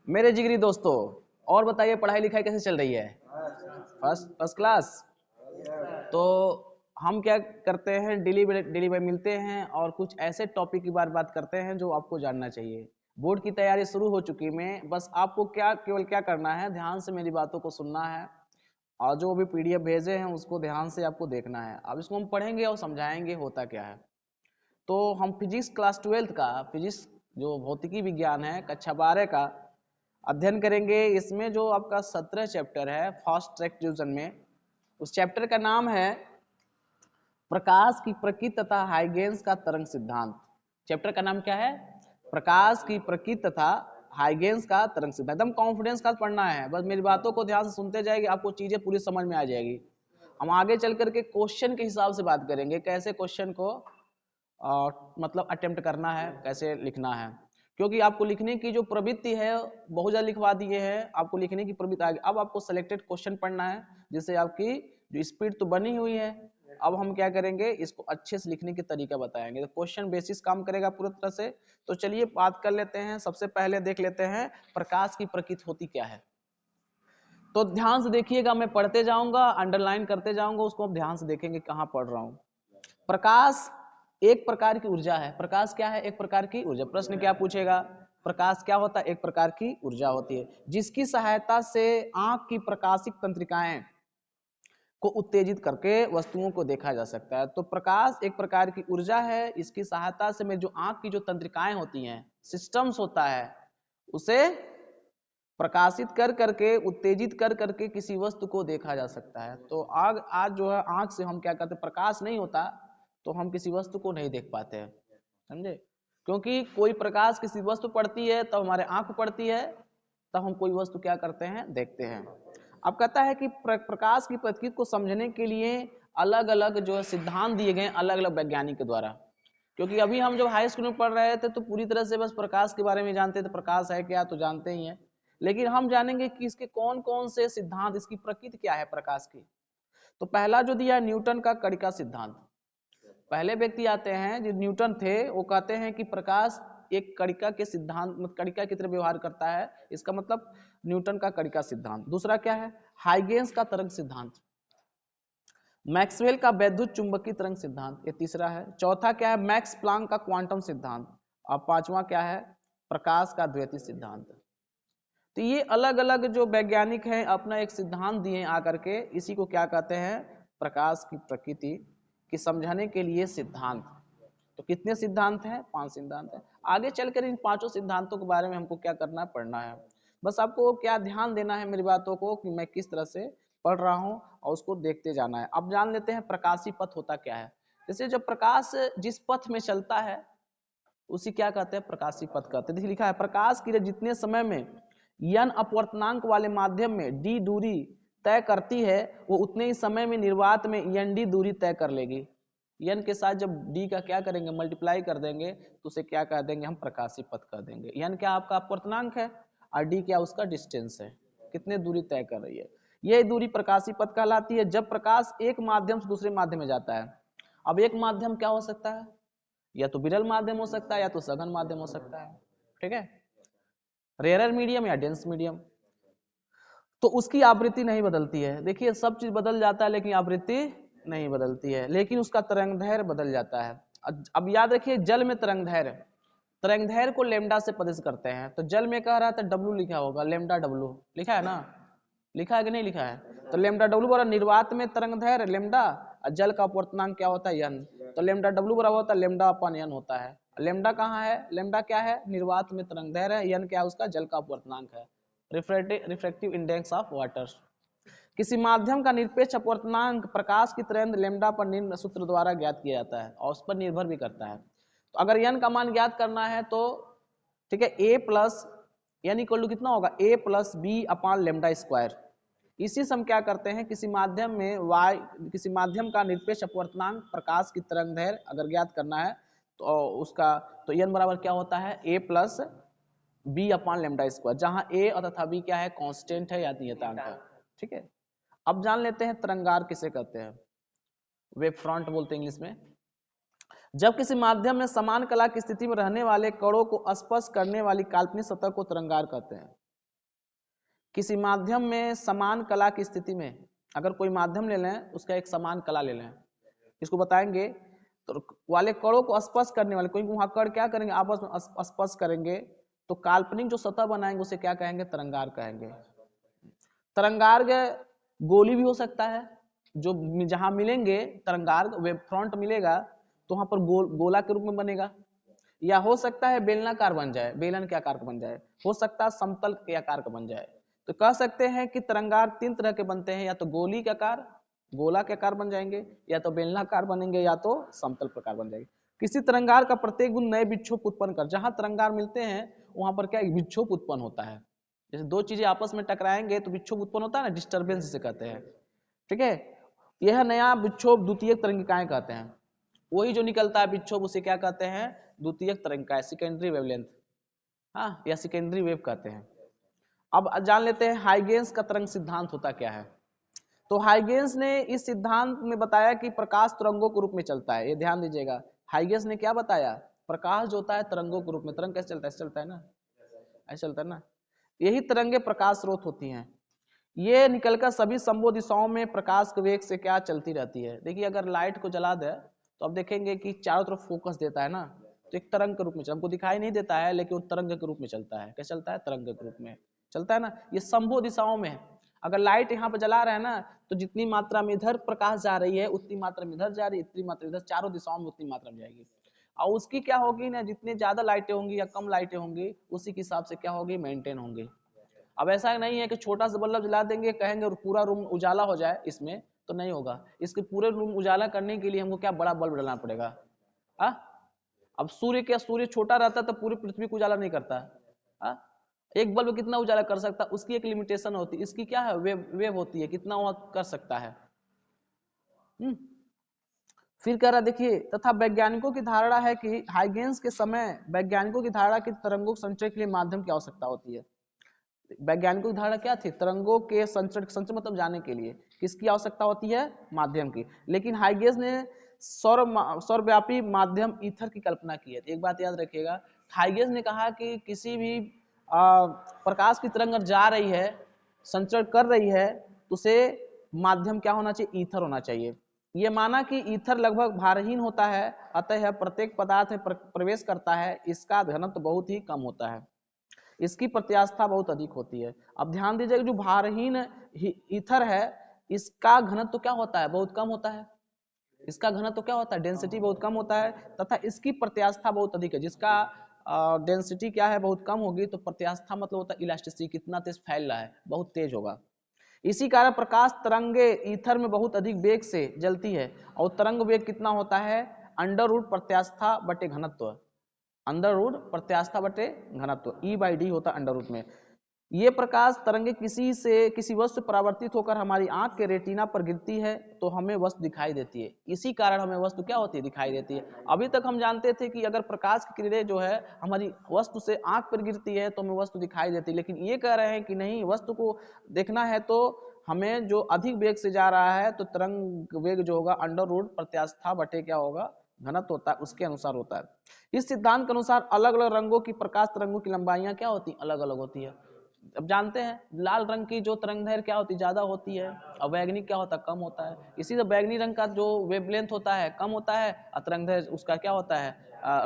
मेरे जिगरी दोस्तों, और बताइए पढ़ाई लिखाई कैसे चल रही है? First class. तो हम क्या करते हैं, डेली मिलते हैं और कुछ ऐसे टॉपिक की बात करते हैं जो आपको जानना चाहिए। बोर्ड की तैयारी शुरू हो चुकी है, बस आपको केवल क्या करना है, ध्यान से मेरी बातों को सुनना है और जो भी पीडीएफ भेजे हैं उसको ध्यान से आपको देखना है। अब इसको हम पढ़ेंगे और समझाएंगे होता क्या है। तो हम फिजिक्स क्लास 12 का फिजिक्स जो भौतिकी विज्ञान है कक्षा 12 का अध्ययन करेंगे। इसमें जो आपका 17 चैप्टर है फास्ट ट्रैक डिवीजन में, उस चैप्टर का नाम है प्रकाश की प्रकृति तथा हाइगेंस का तरंग सिद्धांत। चैप्टर का नाम क्या है? प्रकाश की प्रकृति तथा हाइगेंस का तरंग सिद्धांत। एकदम कॉन्फिडेंस का पढ़ना है, बस मेरी बातों को ध्यान से सुनते जाएगी, आपको चीजें पूरी समझ में आ जाएगी। हम आगे चल करके क्वेश्चन के हिसाब से बात करेंगे, कैसे क्वेश्चन को मतलब अटेम्प्ट करना है, कैसे लिखना है, क्योंकि आपको लिखने की जो प्रवृत्ति है बहुत ज़्यादा लिखवा दिए हैं, आपको लिखने की प्रवृत्ति आ गई। अब आपको सिलेक्टेड क्वेश्चन पढ़ना है, जिससे आपकी जो स्पीड तो बनी हुई है। अब हम क्या करेंगे, इसको अच्छे से लिखने के तरीका बताएंगे, तो क्वेश्चन बेसिस काम करेगा पूरी तरह से। तो चलिए बात कर लेते हैं। सबसे पहले देख लेते हैं प्रकाश की प्रकृति होती क्या है। तो ध्यान से देखिएगा, मैं पढ़ते जाऊंगा, अंडरलाइन करते जाऊंगा, उसको आप ध्यान से देखेंगे कहाँ पढ़ रहा हूँ। प्रकाश एक प्रकार की ऊर्जा है। प्रकाश क्या है? एक प्रकार की ऊर्जा। प्रश्न क्या पूछेगा, प्रकाश क्या होता है? एक प्रकार की ऊर्जा होती है, जिसकी सहायता से आंख की प्रकाशिक तंत्रिकाएं को उत्तेजित करके वस्तुओं को देखा जा सकता है। तो प्रकाश एक प्रकार की ऊर्जा है, इसकी सहायता से में जो आंख की जो तंत्रिकाएं होती हैं, सिस्टम्स होता है, उसे प्रकाशित कर करके, उत्तेजित कर करके किसी वस्तु को देखा जा सकता है। तो आज जो है आंख से हम क्या करते हैं, प्रकाश नहीं होता तो हम किसी वस्तु को नहीं देख पाते हैं, समझे? क्योंकि कोई प्रकाश किसी वस्तु पड़ती है तब हमारे आंख पड़ती है, तब हम कोई वस्तु क्या करते हैं, देखते हैं। अब कहता है कि प्रकाश की प्रकृति को समझने के लिए अलग अलग जो है सिद्धांत दिए गए अलग अलग वैज्ञानिक के द्वारा। क्योंकि अभी हम जब हाई स्कूल में पढ़ रहे थे तो पूरी तरह से बस प्रकाश के बारे में जानते थे, प्रकाश है क्या तो जानते ही हैं, लेकिन हम जानेंगे कि इसके कौन कौन से सिद्धांत, इसकी प्रकृति क्या है प्रकाश की। तो पहला जो दिया न्यूटन का कणिका सिद्धांत। पहले व्यक्ति आते हैं जो न्यूटन थे, वो कहते हैं कि प्रकाश एक कणिका के सिद्धांत, मतलब कणिका की तरह व्यवहार करता है, इसका मतलब न्यूटन का कणिका सिद्धांत। दूसरा क्या है, हाइगेंस का तरंग सिद्धांत। मैक्सवेल का वैद्युत चुंबकीय तरंग सिद्धांत, ये तीसरा है। चौथा क्या है, मैक्स प्लांक का क्वांटम सिद्धांत। और पांचवा क्या है, प्रकाश का द्वैतीय सिद्धांत। तो ये अलग अलग जो वैज्ञानिक हैं अपना एक सिद्धांत दिए आकर के, इसी को क्या कहते हैं, प्रकाश की प्रकृति की समझाने के लिए सिद्धांत। तो कितने सिद्धांत हैं? 5 सिद्धांत हैं। आगे चलकर इन 5 सिद्धांतों के बारे में हमको क्या करना है, पढ़ना है। बस आपको क्या ध्यान देना है मेरी बातों को कि मैं किस तरह से पढ़ रहा हूँ और उसको देखते जाना है। अब जान लेते हैं प्रकाशी पथ होता क्या है। जैसे जब प्रकाश जिस पथ में चलता है उसी क्या कहते हैं, प्रकाशी पथ कहते हैं। देखिए लिखा है, प्रकाश की जितने समय में यन अपवर्तनांक वाले माध्यम में डी दूरी तय करती है, वो उतने ही समय में निर्वात में यन डी दूरी तय कर लेगी। यन के साथ जब डी का क्या करेंगे, मल्टीप्लाई कर देंगे, तो उसे क्या कह देंगे हम, प्रकाशी पथ कह देंगे। यन क्या आपका अपवर्तनांक है और डी क्या उसका डिस्टेंस है, कितने दूरी तय कर रही है, यह दूरी प्रकाशी पथ कहलाती है। जब प्रकाश एक माध्यम से दूसरे माध्यम में जाता है, अब एक माध्यम क्या हो सकता है, या तो विरल माध्यम हो सकता है या तो सघन माध्यम हो सकता है, ठीक है, रेयर मीडियम या डेंस मीडियम। तो उसकी आवृत्ति नहीं बदलती है। देखिए सब चीज बदल जाता है लेकिन आवृत्ति नहीं बदलती है, लेकिन उसका तरंगदैर्घ्य बदल जाता है। अब याद रखिए, जल में तरंगदैर्घ्य को लेमडा से प्रदर्शित करते हैं। तो जल में कह रहा था डब्लू लिखा होगा, लेमडा डब्लू लिखा है ना, लिखा है कि नहीं लिखा है? तो लेमडा डब्लू बराबर निर्वात में तरंगदैर्घ्य लेमडा, और जल का अपवर्तनांक क्या होता है, यन। तो लेमडा डब्लू बराबर होता है लेमडा अपन यन होता है। लेमडा कहाँ है, लेमडा क्या है, निर्वात में तरंगदैर्घ्य है, यन क्या है उसका, जल का अपवर्तनांक है, रिफ्रैक्टिव इंडेक्स ऑफ वाटर। किसी माध्यम का निरपेक्ष अपवर्तनांक प्रकाश की तरंग लेमडा पर निम्न सूत्र द्वारा ज्ञात किया जाता है और उस पर निर्भर भी करता है। तो अगर यन का मान ज्ञात करना है तो ठीक है, a प्लस यानी इक्वल टू कितना होगा, a plus B upon lambda square. इसी से हम क्या करते हैं, किसी माध्यम में किसी माध्यम का निरपेक्ष अपवर्तनांक प्रकाश की तरंगदैर्घ्य अगर ज्ञात करना है तो उसका तो n बराबर क्या होता है, a plus B upon lambda square, जहां a और तथा b क्या है, कांस्टेंट है या नियतांक है, ठीक है। अब जान लेते हैं तरंगार किसे कहते हैं, वेव फ्रंट बोलते हैं इंग्लिश में। जब किसी माध्यम में समान कला की स्थिति में रहने वाले कणों को स्पर्श करने वाली काल्पनिक सतह को तरंगार कहते हैं। किसी माध्यम में समान कला की स्थिति में, अगर कोई माध्यम ले लें उसका एक समान कला ले लें, इसको बताएंगे तो वाले कणों को स्पर्श करने वाले, क्योंकि वहां कण क्या करेंगे आपस में स्पर्श करेंगे, तो काल्पनिक जो सतह बनाएंगे उसे क्या कहेंगे, तरंगार कहेंगे। तरंगार्ग गोली भी हो सकता है, जो जहां मिलेंगे तरंगार्ग वेव फ्रंट मिलेगा तो वहां पर गोला के रूप में बनेगा, या हो सकता है बेलनाकार बन जाए, बेलन के आकार का बन जाए, हो सकता है समतल के आकार का बन जाए। तो कह सकते हैं कि तरंगार 3 तरह के बनते हैं, या तो गोली के आकार, गोला के आकार बन जाएंगे, या तो बेलनाकार बनेंगे, या तो समतल प्रकार बन जाएंगे। किसी तरंगार का प्रत्येक गुण नए विक्षोभ उत्पन्न कर, जहां तरंगार मिलते हैं वहां पर क्या विक्षोभ उत्पन्न होता है। जैसे दो चीजें आपस में टकराएंगे तो विक्षोभ उत्पन्न होता है ना, डिस्टर्बेंस जिसे कहते हैं, ठीक है। यह नया विक्षोभ द्वितीयक तरंगिकाएं कहते हैं, वही जो निकलता है विक्षोभ उसे क्या कहते हैं, द्वितीयक तरंगिकाएं, सेकेंडरी वेवलेंथ, हाँ, या सेकेंडरी वेव कहते हैं। अब जान लेते हैं हाइगेंस का तरंग सिद्धांत होता क्या है। तो हाइगेंस ने इस सिद्धांत में बताया कि प्रकाश तरंगों के रूप में चलता है, ये ध्यान दीजिएगा। हाइगेंस ने क्या बताया, प्रकाश जो होता है तरंगों के रूप में, तरंग कैसे चलता है, ऐसे चलता है ना, ऐसे चलता है ना, यही तरंगे प्रकाश स्रोत होती हैं। ये निकलकर सभी संभव दिशाओं में प्रकाश के वेग से क्या चलती रहती है। देखिए अगर लाइट को जला दे तो आप देखेंगे कि चारों तरफ फोकस देता है ना, तो एक तरंग के रूप में हमको दिखाई नहीं देता है, लेकिन वो तरंग के रूप में चलता है। कैसे चलता है, तरंग के रूप में चलता है ना। ये संभव दिशाओं में है, अगर लाइट यहाँ पे जला रहा है ना, तो जितनी मात्रा में इधर प्रकाश जा रही है उतनी मात्रा में इधर जा रही है, इतनी मात्रा इधर, चारों दिशाओं में उतनी मात्रा में जाएगी। और उसकी क्या होगी ना, जितनी ज्यादा लाइटें होंगी या कम लाइटें होंगी उसी के हिसाब से क्या होगी, मेंटेन होंगी। अब ऐसा नहीं है कि छोटा सा बल्ब जला देंगे कहेंगे और पूरा रूम उजाला हो जाए, इसमें तो नहीं होगा। इसके पूरे रूम उजाला करने के लिए हमको क्या बड़ा बल्ब डालना पड़ेगा। हाँ, अब सूर्य छोटा रहता तो पूरी पृथ्वी को उजाला नहीं करता। हाँ, एक बल्ब कितना उजाला कर सकता, उसकी एक लिमिटेशन होती है, इसकी क्या है, वेव होती है, कितना वो कर सकता है। फिर कह रहा देखिए, तथा वैज्ञानिकों की धारणा है कि हाइगेंस के समय वैज्ञानिकों की धारणा की तरंगों के संचय के लिए माध्यम की आवश्यकता होती है। वैज्ञानिकों की धारणा क्या थी, तरंगों के संचय मतलब जाने के लिए किसकी आवश्यकता होती है, माध्यम की। लेकिन हाइगेंस ने सर्वव्यापी माध्यम ईथर की कल्पना की है। एक बात याद रखिएगा, हाइगेंस ने कहा कि किसी भी प्रकाश की तरंग जा रही है, संचरण कर रही है, तो उसे माध्यम क्या होना चाहिए, ईथर होना चाहिए। ये माना कि ईथर लगभग भारहीन होता है, अतः प्रत्येक पदार्थ में प्रवेश करता है, इसका घनत्व बहुत ही कम होता है, इसकी प्रत्यास्था बहुत अधिक होती है। अब ध्यान दीजिएगा, जो भारहीन ईथर है इसका घनत्व क्या होता है, बहुत कम होता है। इसका घनत्व क्या होता है, डेंसिटी बहुत कम होता है, तथा इसकी प्रत्यास्था बहुत अधिक है। जिसका डेंसिटी क्या है, बहुत कम होगी, तो प्रत्यास्था मतलब होता है इलास्टिसिटी, कितना तेज फैल रहा है, बहुत तेज होगा। इसी कारण प्रकाश तरंगे ईथर में बहुत अधिक वेग से जलती है, और तरंग वेग कितना होता है, अंडर रूट प्रत्यास्था बटे घनत्व, अंडर रूट प्रत्यास्था बटे घनत्व, E/D होता है अंडर रूट में। ये प्रकाश तरंगे किसी वस्तु परावर्तित होकर हमारी आंख के रेटिना पर गिरती है तो हमें वस्तु दिखाई देती है। इसी कारण हमें वस्तु क्या होती है, दिखाई देती है। अभी तक हम जानते थे कि अगर प्रकाश की किरणें जो है हमारी वस्तु से आंख पर गिरती है तो हमें वस्तु दिखाई देती है, लेकिन ये कह रहे हैं कि नहीं, वस्तु को देखना है तो हमें जो अधिक वेग से जा रहा है तो तरंग वेग जो होगा अंडर रूट प्रत्यास्था बटे क्या होगा, घनत्व होता है, उसके अनुसार होता है। इस सिद्धांत के अनुसार अलग अलग रंगों की प्रकाश तरंगों की लंबाइयां क्या होती, अलग अलग होती है। अब जानते हैं लाल रंग की जो तरंगदैर्घ्य क्या होती, ज्यादा होती है, और बैगनी क्या होता है, कम होता है। इसी से बैगनी रंग का जो वेवलेंथ होता है कम होता है, और तरंगदैर्घ्य उसका क्या होता है,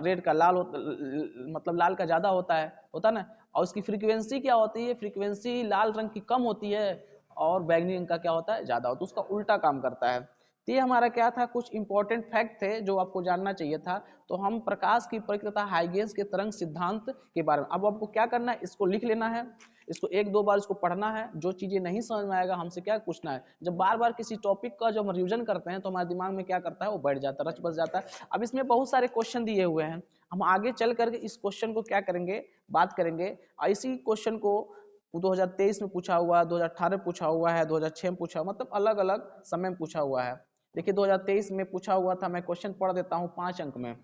रेड का मतलब लाल का ज्यादा होता है ना। और उसकी फ्रीक्वेंसी क्या होती है, फ्रीक्वेंसी लाल रंग की कम होती है और बैगनी रंग का क्या होता है, ज्यादा होता है, उसका उल्टा काम करता है। तो ये हमारा क्या था, कुछ इंपॉर्टेंट फैक्ट थे जो आपको जानना चाहिए था। तो हम प्रकाश की प्रकृति तथा हाइगेंस के तरंग सिद्धांत के बारे में, अब आपको क्या करना है, इसको लिख लेना है, इसको एक दो बार इसको पढ़ना है। जो चीजें नहीं समझ में आएगा हमसे क्या पूछना है। जब बार बार किसी टॉपिक का जब हम रिवीजन करते हैं तो हमारे दिमाग में क्या करता है, वो बैठ जाता है, रच बस जाता है। अब इसमें बहुत सारे क्वेश्चन दिए हुए हैं, हम आगे चल करके इस क्वेश्चन को क्या करेंगे, बात करेंगे। इसी क्वेश्चन को 2023 में पूछा हुआ है, 2018 में पूछा हुआ है, 2006 में पूछा, मतलब अलग अलग समय में पूछा हुआ है। देखिए 2023 में पूछा हुआ था, मैं क्वेश्चन पढ़ देता हूँ 5 अंक में।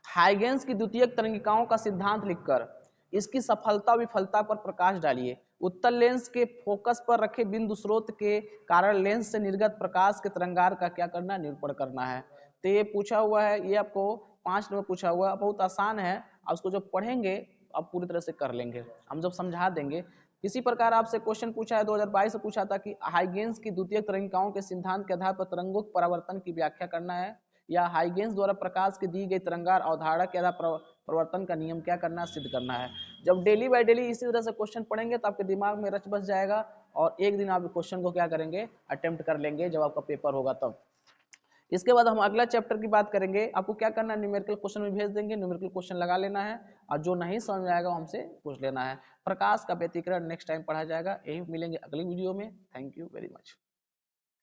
हाइगेंस की द्वितीयक तरंगिकाओं का सिद्धांत लिखकर इसकी सफलता विफलता पर प्रकाश डालिए। उत्तल लेंस के फोकस पर रखे बिंदु स्रोत के कारण लेंस से निर्गत प्रकाश के तरंगार का क्या करना है, निरूपण करना है। तो ये पूछा हुआ है, ये आपको 5 नंबर पूछा हुआ, बहुत आसान है। आप उसको जब पढ़ेंगे आप पूरी तरह से कर लेंगे, हम जब समझा देंगे। किसी प्रकार आपसे क्वेश्चन पूछा है 2022 से पूछा था कि हाइगेंस की द्वितीय तरंगिकाओं के सिद्धांत के आधार पर तरंगों के परावर्तन की व्याख्या करना है, या हाइगेंस द्वारा प्रकाश की दी गई तरंगार अवधारणा के आधार पर परिवर्तन का नियम क्या करना सिद्ध करना है। जब डेली बाय डेली इसी तरह से क्वेश्चन पढ़ेंगे तो आपके दिमाग में रच बस जाएगा और एक दिन आप क्वेश्चन को क्या करेंगे, अटेम्प्ट कर लेंगे जब आपका पेपर होगा तब। इसके बाद हम अगला चैप्टर की बात करेंगे। आपको क्या करना है, न्यूमेरिकल क्वेश्चन में भेज देंगे, न्यूमेरिकल क्वेश्चन लगा लेना है और जो नहीं समझ में आएगा हमसे पूछ लेना है। प्रकाश का व्यतिकरण नेक्स्ट टाइम पढ़ा जाएगा। यही मिलेंगे अगली वीडियो में। Thank you very much.